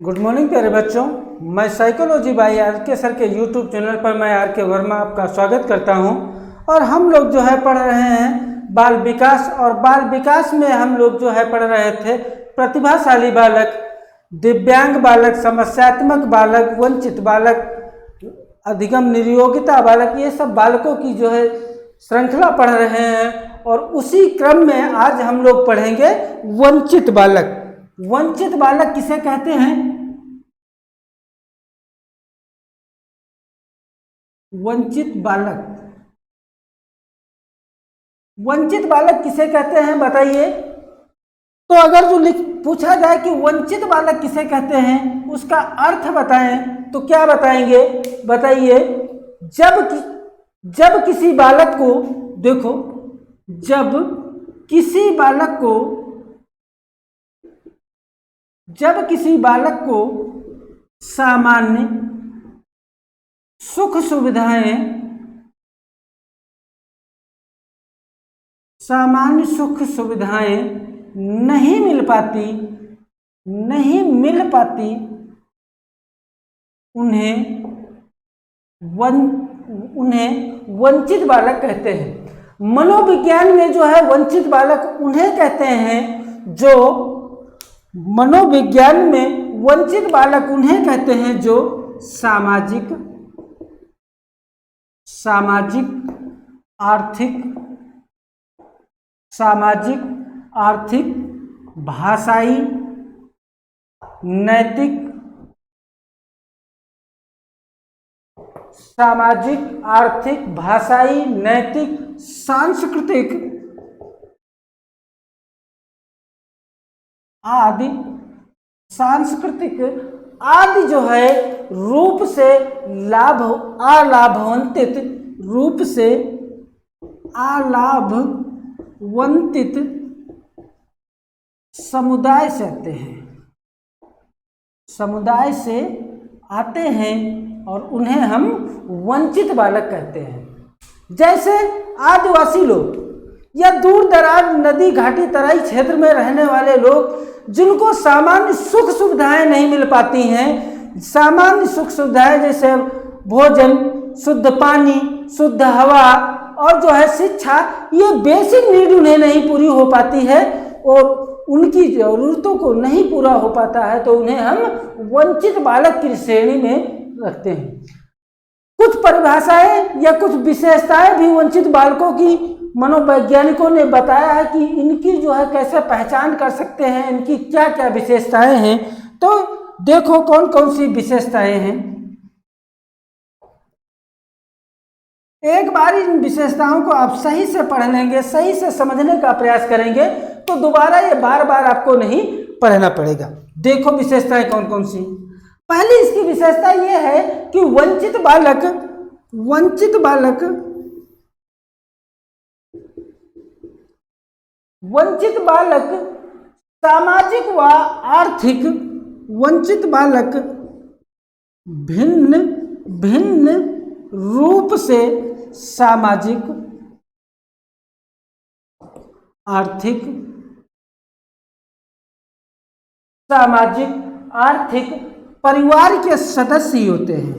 Good morning प्यारे बच्चों, मैं साइकोलॉजी बाय आर के सर के यूट्यूब चैनल पर मैं आर के वर्मा आपका स्वागत करता हूं। और हम लोग जो है पढ़ रहे हैं बाल विकास, और बाल विकास में हम लोग जो है पढ़ रहे थे प्रतिभाशाली बालक, दिव्यांग बालक, समस्यात्मक बालक, वंचित बालक, अधिगम निर्योग्यता बालक, ये सब बालकों की जो है श्रृंखला पढ़ रहे हैं। और उसी क्रम में आज हम लोग पढ़ेंगे वंचित बालक। वंचित बालक किसे कहते हैं? वंचित बालक, वंचित बालक किसे कहते हैं बताइए। तो अगर जो पूछा जाए कि वंचित बालक किसे कहते हैं, उसका अर्थ बताएं तो क्या बताएंगे बताइए। जब किसी बालक को देखो, जब किसी बालक को सामान्य सुख सुविधाएं नहीं मिल पाती, उन्हें वंचित बालक कहते हैं। मनोविज्ञान में जो है वंचित बालक उन्हें कहते हैं जो मनोविज्ञान में वंचित बालक उन्हें कहते हैं जो सामाजिक, आर्थिक, भाषाई, नैतिक, सांस्कृतिक आदि जो है रूप से अलाभवंतित समुदाय से आते हैं और उन्हें हम वंचित बालक कहते हैं। जैसे आदिवासी लोग या दूर दराज नदी घाटी तराई क्षेत्र में रहने वाले लोग, जिनको सामान्य सुख सुविधाएं नहीं मिल पाती हैं, सामान्य सुख सुविधाएं जैसे भोजन, शुद्ध पानी, शुद्ध हवा और जो है शिक्षा, ये बेसिक नीड उन्हें नहीं पूरी हो पाती है और उनकी जरूरतों को नहीं पूरा हो पाता है, तो उन्हें हम वंचित बालक की श्रेणी में रखते हैं। कुछ परिभाषाएं या कुछ विशेषताएं भी वंचित बालकों की मनोवैज्ञानिकों ने बताया है कि इनकी जो है कैसे पहचान कर सकते हैं, इनकी क्या क्या विशेषताएं हैं। तो देखो कौन कौन सी विशेषताएं हैं। एक बार इन विशेषताओं को आप सही से पढ़ लेंगे, सही से समझने का प्रयास करेंगे, तो दोबारा ये बार बार आपको नहीं पढ़ना पड़ेगा। देखो विशेषताएं कौन कौन सी। पहली इसकी विशेषता यह है कि वंचित बालक सामाजिक व आर्थिक, भिन्न रूप से सामाजिक, आर्थिक परिवार के सदस्य होते हैं।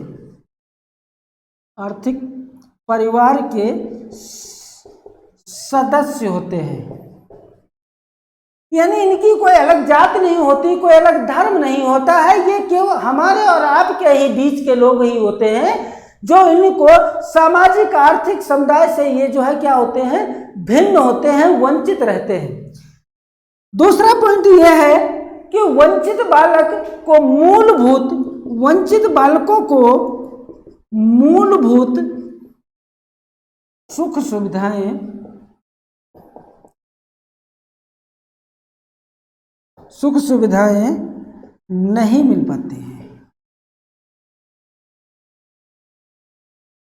आर्थिक परिवार के सदस्य होते हैं, यानी इनकी कोई अलग जात नहीं होती, कोई अलग धर्म नहीं होता है। ये केवल हमारे और आपके ही बीच के लोग ही होते हैं जो इनको सामाजिक आर्थिक समुदाय से ये जो है क्या होते हैं, भिन्न होते हैं, वंचित रहते हैं। दूसरा पॉइंट यह है कि वंचित बालकों को मूलभूत सुख सुविधाएं नहीं मिल पाती हैं।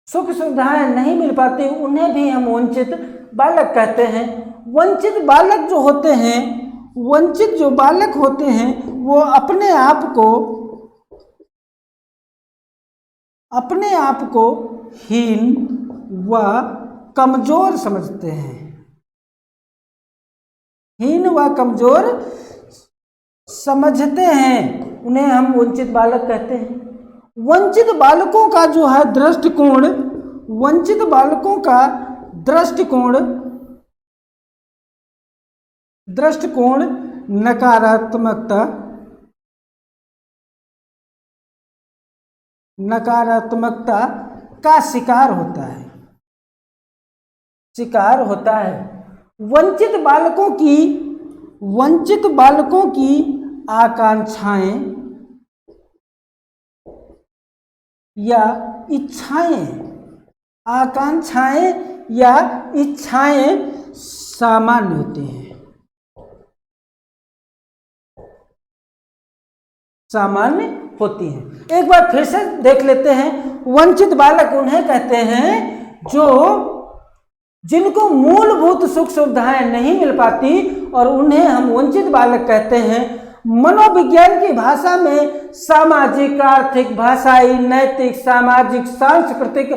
सुख सुविधाएं नहीं मिल पाती, उन्हें भी हम वंचित बालक कहते हैं। वंचित बालक जो होते हैं, वंचित जो बालक होते हैं, वो अपने आप को हीन व कमजोर समझते हैं। हीन व कमजोर समझते हैं। उन्हें हम वंचित बालक कहते हैं। वंचित बालकों का जो है दृष्टिकोण, वंचित बालकों का दृष्टिकोण नकारात्मकता का शिकार होता है। वंचित बालकों की आकांक्षाएं या इच्छाएं सामान्य होती हैं, एक बार फिर से देख लेते हैं। वंचित बालक उन्हें कहते हैं जिनको मूलभूत सुख सुविधाएं नहीं मिल पाती, और उन्हें हम वंचित बालक कहते हैं। मनोविज्ञान की भाषा में सामाजिक, आर्थिक, भाषाई, नैतिक, सामाजिक, सांस्कृतिक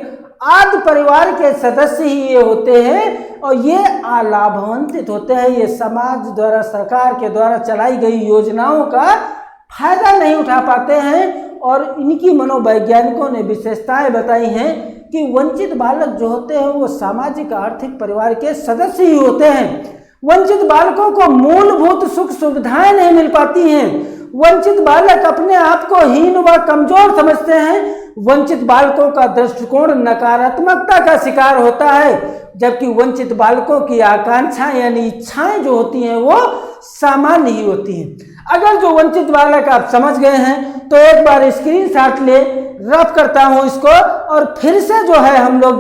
आदि परिवार के सदस्य ही ये होते हैं, और ये अलाभान्वित होते हैं। ये समाज द्वारा, सरकार के द्वारा चलाई गई योजनाओं का फायदा नहीं उठा पाते हैं, और इनकी मनोवैज्ञानिकों ने विशेषताएं बताई हैं कि वंचित बालक जो होते हैं वो सामाजिक, आर्थिक परिवार के सदस्य ही होते हैं। वंचित बालकों को मूलभूत सुख सुविधाएं नहीं मिल पाती हैं। वंचित बालक अपने आप को हीन व कमजोर समझते हैं। वंचित बालकों का दृष्टिकोण नकारात्मकता का शिकार होता है, जबकि वंचित बालकों की आकांक्षाएं यानी इच्छाएं जो होती हैं वो सामान्य ही होती हैं। अगर जो वंचित बालक आप समझ गए हैं तो एक बार स्क्रीनशॉट ले, रफ करता हूं इसको, और फिर से हम लोग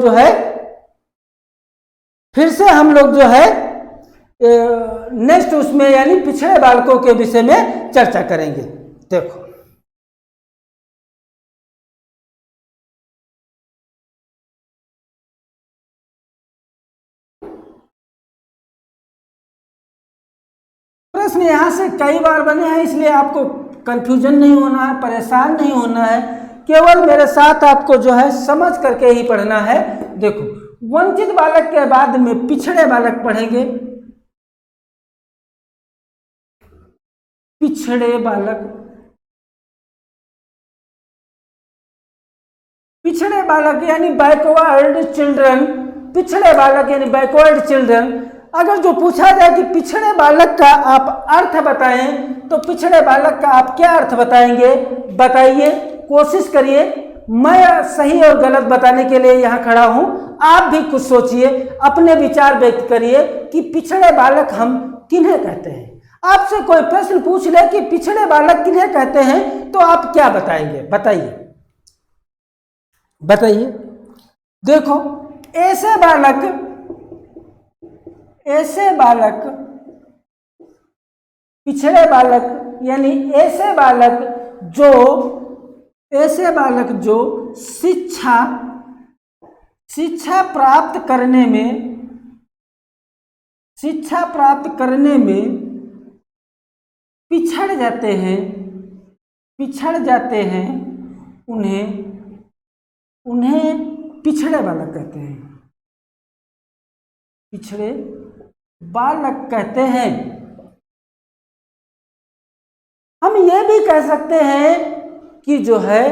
जो है नेक्स्ट उसमें यानी पिछड़े बालकों के विषय में चर्चा करेंगे। देखो, प्रश्न यहां से कई बार बने हैं, इसलिए आपको कंफ्यूजन नहीं होना है, परेशान नहीं होना है, केवल मेरे साथ आपको जो है समझ करके ही पढ़ना है। देखो, वंचित बालक के बाद में पिछड़े बालक पढ़ेंगे। पिछड़े बालक यानी बैकवर्ड चिल्ड्रन, पिछड़े बालक यानी बैकवर्ड चिल्ड्रन। अगर जो पूछा जाए कि पिछड़े बालक का आप अर्थ बताएं, तो पिछड़े बालक का आप क्या अर्थ बताएंगे, बताइए, कोशिश करिए। मैं सही और गलत बताने के लिए यहाँ खड़ा हूँ, आप भी कुछ सोचिए, अपने विचार व्यक्त करिए कि पिछड़े बालक हम किन्हें कहते हैं। आपसे कोई प्रश्न पूछ ले कि पिछड़े बालक किन्हें कहते हैं, तो आप क्या बताएंगे, बताइए। देखो, ऐसे बालक पिछड़े बालक यानी ऐसे बालक जो शिक्षा प्राप्त करने में पिछड़ जाते हैं, उन्हें पिछड़े बालक कहते हैं। पिछड़े बालक कहते हैं। हम ये भी कह सकते हैं कि जो है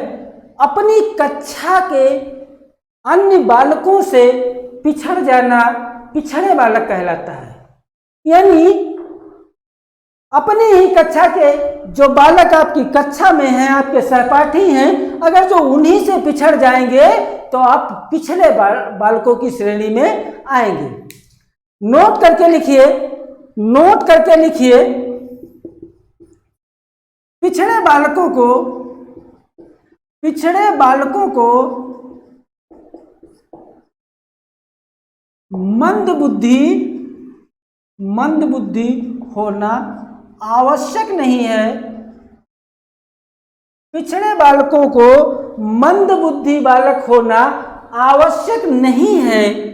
अपनी कक्षा के अन्य बालकों से पिछड़ जाना पिछड़े बालक कहलाता है। यानी अपनी ही कक्षा के जो बालक आपकी कक्षा में हैं, आपके सहपाठी हैं, अगर जो उन्हीं से पिछड़ जाएंगे तो आप पिछड़े बालकों की श्रेणी में आएंगे। नोट करके लिखिए, पिछड़े बालकों को मंद बुद्धि होना आवश्यक नहीं है। पिछड़े बालकों को मंद बुद्धि बालक होना आवश्यक नहीं है।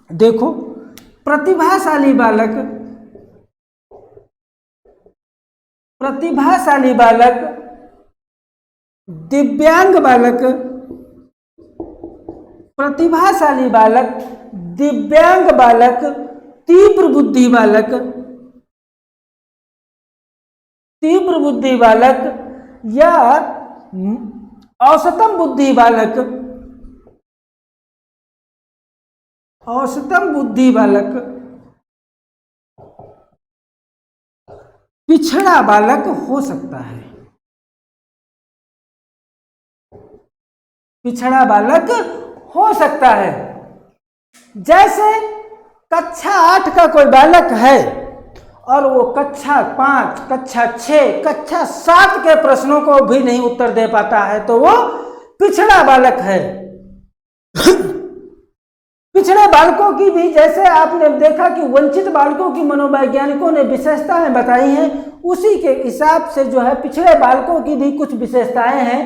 देखो, प्रतिभाशाली बालक, दिव्यांग बालक, तीव्र बुद्धि बालक, तीव्र बुद्धि बालक या औसतम बुद्धि बालक, औसतम बुद्धि बालक, पिछड़ा बालक हो सकता है। पिछड़ा बालक हो सकता है। जैसे कक्षा 8 का कोई बालक है और वो कक्षा 5, कक्षा 6, कक्षा 7 के प्रश्नों को भी नहीं उत्तर दे पाता है, तो वो पिछड़ा बालक है। पिछड़े बालकों की भी, जैसे आपने देखा कि वंचित बालकों की मनोवैज्ञानिकों ने विशेषताएं बताई हैं, उसी के हिसाब से जो है पिछड़े बालकों की भी कुछ विशेषताएं हैं।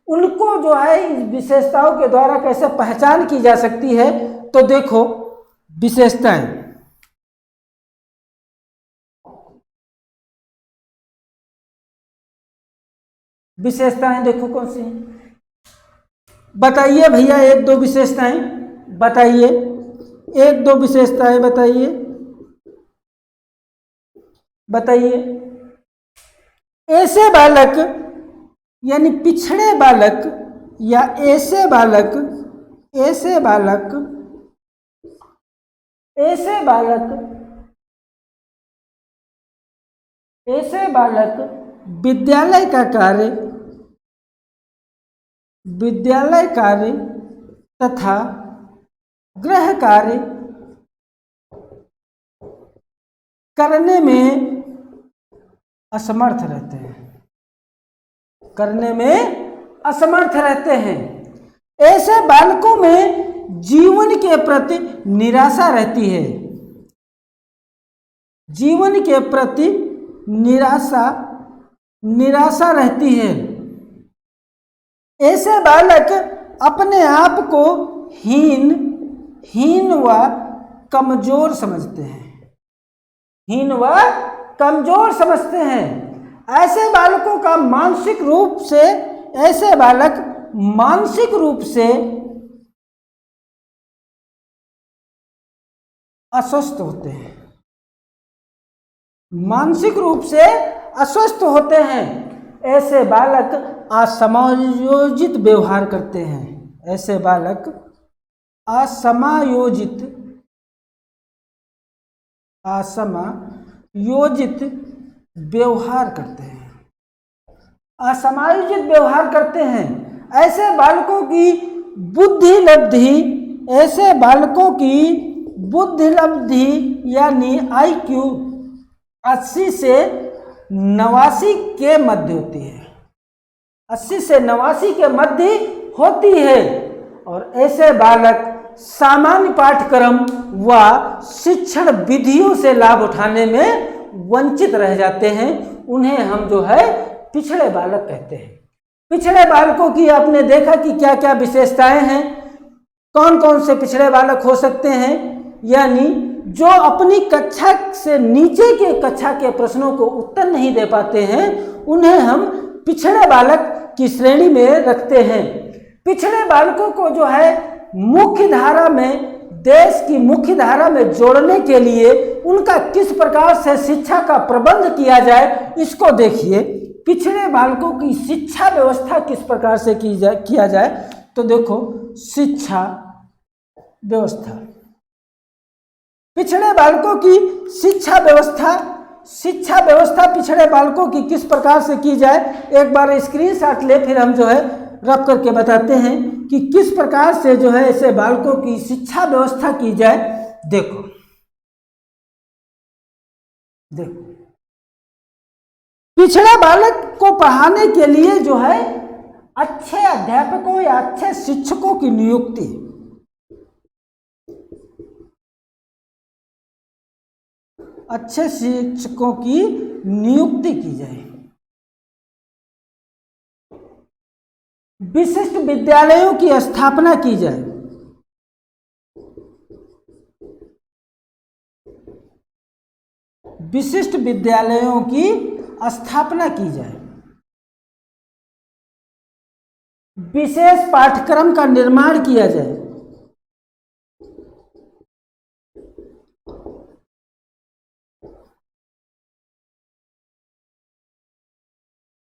उनको जो है इस विशेषताओं के द्वारा कैसे पहचान की जा सकती है, तो देखो विशेषताएं। विशेषताएं देखो कौन सी हैं, बताइए भैया, एक दो विशेषताएं बताइए, एक दो विशेषताएं बताइए, बताइए। ऐसे बालक यानी पिछड़े बालक या ऐसे बालक, ऐसे बालक, ऐसे बालक, ऐसे बालक विद्यालय का कार्य, विद्यालय कार्य तथा गृह कार्य करने में असमर्थ रहते हैं, करने में असमर्थ रहते हैं। ऐसे बालकों में जीवन के प्रति निराशा रहती है, जीवन के प्रति निराशा रहती है। ऐसे बालक अपने आप को हीन व कमजोर समझते हैं, हीन व कमजोर समझते हैं। ऐसे बालकों का मानसिक रूप से, ऐसे बालक मानसिक रूप से अस्वस्थ होते हैं, मानसिक रूप से अस्वस्थ होते हैं। ऐसे बालक असमायोजित व्यवहार करते हैं, ऐसे बालक असमायोजित व्यवहार करते हैं, असमायोजित व्यवहार करते हैं। ऐसे बालकों की बुद्धि लब्धि, ऐसे बालकों की बुद्धि लब्धि यानी IQ 80 से 89 के मध्य होती है, 80 से 89 के मध्य होती है। और ऐसे बालक सामान्य पाठ्यक्रम व शिक्षण विधियों से लाभ उठाने में वंचित रह जाते हैं। उन्हें हम जो है पिछड़े बालक कहते हैं। पिछड़े बालकों की आपने देखा कि क्या क्या विशेषताएं हैं, कौन कौन से पिछड़े बालक हो सकते हैं। यानी जो अपनी कक्षा से नीचे के कक्षा के प्रश्नों को उत्तर नहीं दे पाते हैं, उन्हें हम पिछड़े बालक की श्रेणी में रखते हैं। पिछड़े बालकों को जो है मुख्य धारा में, देश की मुख्य धारा में जोड़ने के लिए उनका किस प्रकार से शिक्षा का प्रबंध किया जाए, इसको देखिए। पिछड़े बालकों की शिक्षा व्यवस्था किस प्रकार से किया जाए, तो देखो शिक्षा व्यवस्था, पिछड़े बालकों की शिक्षा व्यवस्था पिछड़े बालकों की किस प्रकार से की जाए। एक बार स्क्रीनशॉट ले, फिर हम जो है रख करके बताते हैं कि किस प्रकार से जो है ऐसे बालकों की शिक्षा व्यवस्था की जाए। देखो देखो, पिछड़ा बालक को पढ़ाने के लिए जो है अच्छे अध्यापकों या अच्छे शिक्षकों की नियुक्ति, अच्छे शिक्षकों की नियुक्ति की जाए। विशिष्ट विद्यालयों की स्थापना की जाए, विशिष्ट विद्यालयों की स्थापना की जाए। विशेष पाठ्यक्रम का निर्माण किया जाए,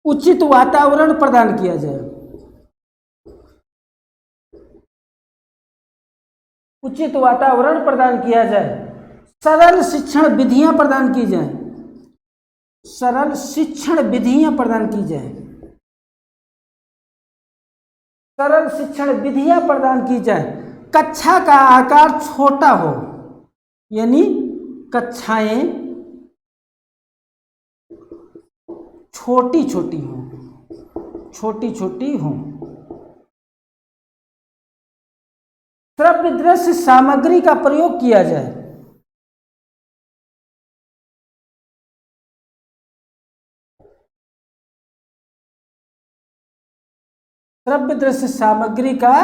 उचित वातावरण प्रदान किया जाए, उचित वातावरण प्रदान किया जाए, सरल शिक्षण विधियां प्रदान की जाएं, सरल शिक्षण विधियां प्रदान की जाएं, सरल शिक्षण विधियां प्रदान की जाएं, कक्षा का आकार छोटा हो, यानी कक्षाएं छोटी छोटी हों, छोटी छोटी हों, श्रव्य दृश्य सामग्री का प्रयोग किया जाए, श्रव्य दृश्य सामग्री का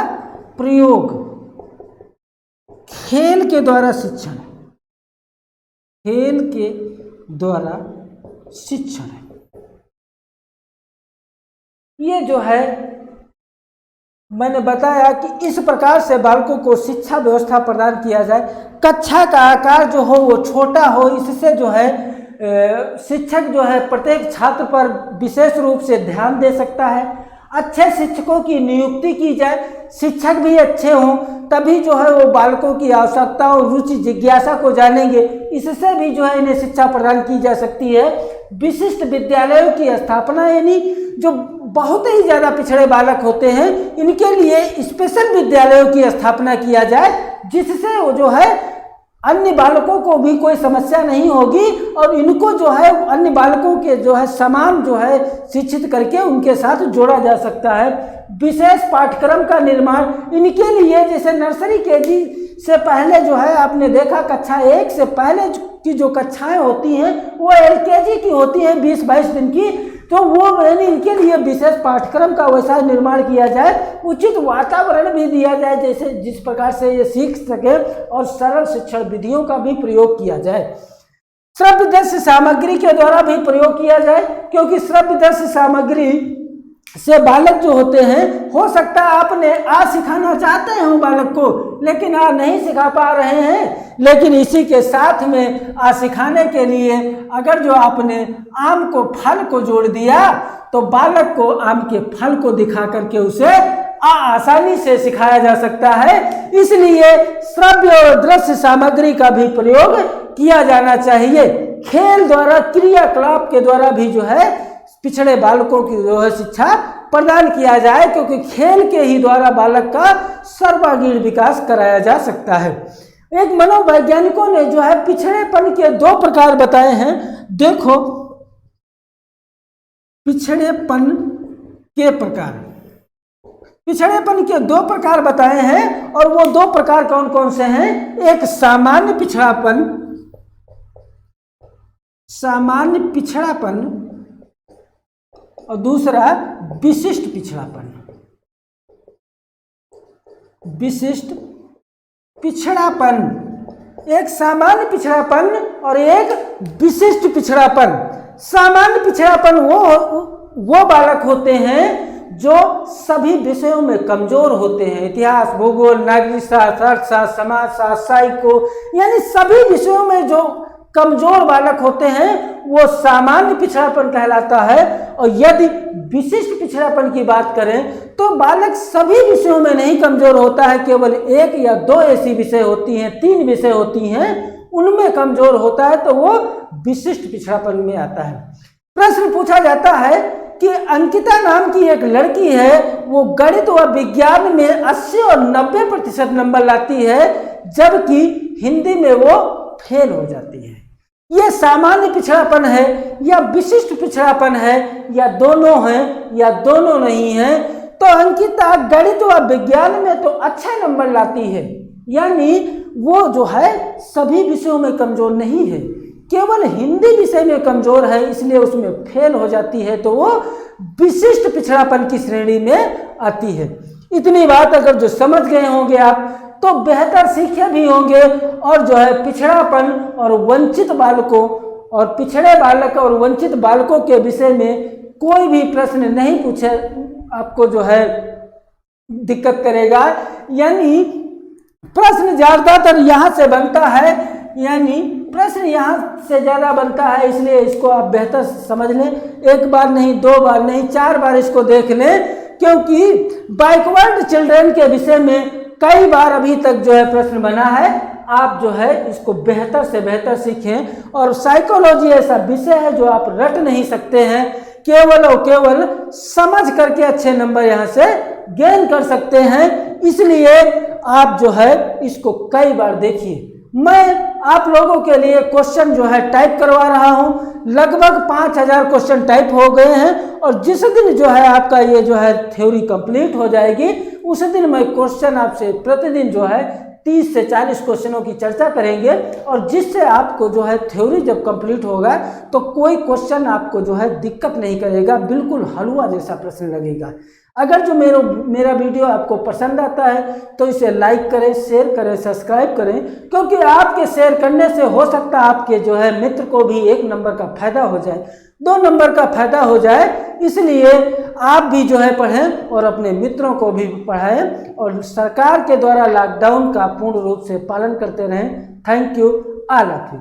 प्रयोग, खेल के द्वारा शिक्षण, खेल के द्वारा शिक्षण, ये जो है मैंने बताया कि इस प्रकार से बालकों को शिक्षा व्यवस्था प्रदान किया जाए। कक्षा का आकार जो हो वो छोटा हो, इससे जो है शिक्षक जो है प्रत्येक छात्र पर विशेष रूप से ध्यान दे सकता है। अच्छे शिक्षकों की नियुक्ति की जाए, शिक्षक भी अच्छे हों तभी जो है वो बालकों की आवश्यकता और रुचि जिज्ञासा को जानेंगे, इससे भी जो है इन्हें शिक्षा प्रदान की जा सकती है। विशिष्ट विद्यालयों की स्थापना, यानी जो बहुत ही ज़्यादा पिछड़े बालक होते हैं इनके लिए स्पेशल विद्यालयों की स्थापना किया जाए, जिससे वो जो है अन्य बालकों को भी कोई समस्या नहीं होगी और इनको जो है अन्य बालकों के जो है समान जो है शिक्षित करके उनके साथ जोड़ा जा सकता है। विशेष पाठ्यक्रम का निर्माण इनके लिए, जैसे नर्सरी केजी से पहले जो है आपने देखा कक्षा 1 से पहले की जो कक्षाएं होती हैं वो एलकेजी की होती हैं 20-22 दिन की, तो वो यानी इनके लिए विशेष पाठ्यक्रम का वैसा निर्माण किया जाए, उचित वातावरण भी दिया जाए जैसे जिस प्रकार से ये सीख सके और सरल शिक्षण विधियों का भी प्रयोग किया जाए। श्रव्य दृश्य सामग्री के द्वारा भी प्रयोग किया जाए, क्योंकि श्रव्य दृश्य सामग्री से बालक जो होते हैं, हो सकता है आपने आ सिखाना चाहते हो बालक को लेकिन आ नहीं सिखा पा रहे हैं, लेकिन इसी के साथ में आ सिखाने के लिए अगर जो आपने आम को फल को जोड़ दिया तो बालक को आम के फल को दिखा करके उसे आसानी से सिखाया जा सकता है। इसलिए श्रव्य और दृश्य सामग्री का भी प्रयोग किया जाना चाहिए। खेल द्वारा, क्रियाकलाप के द्वारा भी जो है पिछड़े बालकों की जो है शिक्षा प्रदान किया जाए, क्योंकि खेल के ही द्वारा बालक का सर्वांगीण विकास कराया जा सकता है। एक मनोवैज्ञानिकों ने जो है पिछड़ेपन के 2 प्रकार बताए हैं। देखो पिछड़ेपन के प्रकार, पिछड़ेपन के 2 प्रकार बताए हैं और वो 2 प्रकार कौन कौन से हैं? एक सामान्य पिछड़ापन, सामान्य पिछड़ापन और दूसरा विशिष्ट पिछड़ापन। विशिष्ट पिछड़ापन, एक सामान्य पिछड़ापन और एक विशिष्ट पिछड़ापन। सामान्य पिछड़ापन वो बालक होते हैं जो सभी विषयों में कमजोर होते हैं, इतिहास, भूगोल, नागरिक शास्त्र, अर्थशास्त्र, समाजशास्त्र, साइको, यानी सभी विषयों में जो कमजोर बालक होते हैं वो सामान्य पिछड़ापन कहलाता है। और यदि विशिष्ट पिछड़ापन की बात करें तो बालक सभी विषयों में नहीं कमजोर होता है, केवल 1 या 2 ऐसी विषय होती हैं, 3 विषय होती हैं उनमें कमजोर होता है, तो वो विशिष्ट पिछड़ापन में आता है। प्रश्न पूछा जाता है कि अंकिता नाम की एक लड़की है, वो गणित व विज्ञान में 80 और 90% नंबर लाती है, जबकि हिंदी में वो फेल हो जाती है। ये सामान्य पिछड़ापन है या विशिष्ट पिछड़ापन है, या दोनों हैं या दोनों नहीं है? तो अंकिता गणित व विज्ञान में तो अच्छे नंबर लाती है, यानी वो जो है सभी विषयों में कमजोर नहीं है, केवल हिंदी विषय में कमजोर है, इसलिए उसमें फेल हो जाती है, तो वो विशिष्ट पिछड़ापन की श्रेणी में आती है। इतनी बात अगर जो समझ गए होंगे आप तो बेहतर सीखे भी होंगे, और जो है पिछड़ापन और वंचित बालकों और पिछड़े बालक और वंचित बालकों के विषय में कोई भी प्रश्न नहीं पूछे आपको जो है दिक्कत करेगा। यानी प्रश्न ज्यादातर यहाँ से बनता है यानी प्रश्न यहाँ से ज़्यादा बनता है, इसलिए इसको आप बेहतर समझ लें। एक बार नहीं, 2 बार नहीं, 4 बार इसको देख लें, क्योंकि बैकवर्ड चिल्ड्रन के विषय में कई बार अभी तक जो है प्रश्न बना है। आप जो है इसको बेहतर से बेहतर सीखें। और साइकोलॉजी ऐसा विषय है जो आप रट नहीं सकते हैं, केवल और केवल समझ करके अच्छे नंबर यहाँ से गेन कर सकते हैं। इसलिए आप जो है इसको कई बार देखिए। मैं आप लोगों के लिए क्वेश्चन जो है टाइप करवा रहा हूँ, लगभग 5000 क्वेश्चन टाइप हो गए हैं। और जिस दिन जो है आपका ये जो है थ्योरी कंप्लीट हो जाएगी, उस दिन मैं क्वेश्चन आपसे प्रतिदिन जो है 30 से 40 क्वेश्चनों की चर्चा करेंगे। और जिससे आपको जो है थ्योरी जब कंप्लीट होगा तो कोई क्वेश्चन आपको जो है दिक्कत नहीं करेगा, बिल्कुल हलवा जैसा प्रश्न लगेगा। अगर जो मेरा वीडियो आपको पसंद आता है तो इसे लाइक करें, शेयर करें, सब्सक्राइब करें, क्योंकि आपके शेयर करने से हो सकता है आपके जो है मित्र को भी 1 नंबर का फायदा हो जाए, 2 नंबर का फायदा हो जाए। इसलिए आप भी जो है पढ़ें और अपने मित्रों को भी पढ़ाएं और सरकार के द्वारा लॉकडाउन का पूर्ण रूप से पालन करते रहें। Thank you, all of you.